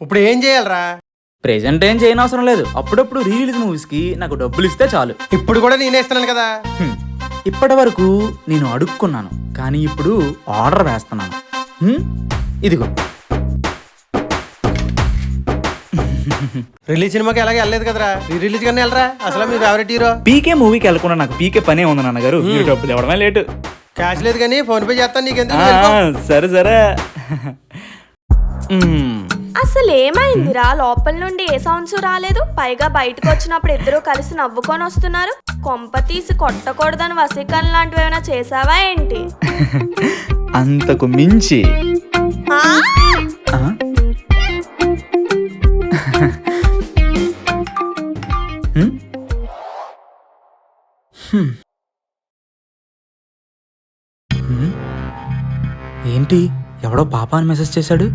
ఇప్పుడు ఏం చేయాలరా? ప్రెజెంట్ ఏం చేయనవసరం లేదు. అప్పుడప్పుడు రిలీజ్ మూవీస్ కి నాకు డబ్బులు ఇస్తే చాలు. ఇప్పుడు కూడా నేనే ఇస్తున్నాను కదా. ఇప్పటి వరకు నేను అడుక్కున్నాను, కానీ ఇప్పుడు ఆర్డర్ వేస్తున్నాను. ఇదిగో. రిలీజ్ సినిమాకి ఎలాగే వెళ్ళలేదు కదరా, రిలీజ్ కానీ వెళ్ళరా. అసలు మీ ఫేవరెట్ హీరో. పీకే మూవీకి వెళ్ళకుండా నాకు పీకే పనే ఉంది నాన్నగారు. మీరు డబ్బులు ఇవ్వడమే లేటు. క్యాష్ లేదు కానీ ఫోన్ పే చేస్తాను నీకెందుకు. సరే సరే. అసలు ఏమైందిరా? లోపల నుండి ఏ సౌండ్స్ రాలేదు, పైగా బయటకు వచ్చినప్పుడు ఇద్దరు కలిసి నవ్వుకొని వస్తున్నారు. కొంప తీసి కొట్టకూడదని వసీకరణ లాంటివి ఏమైనా చేసావా ఏంటి? అంతకు మించి ఏంటి, ఎవడో పాప అని మెసేజ్ చేశాడు.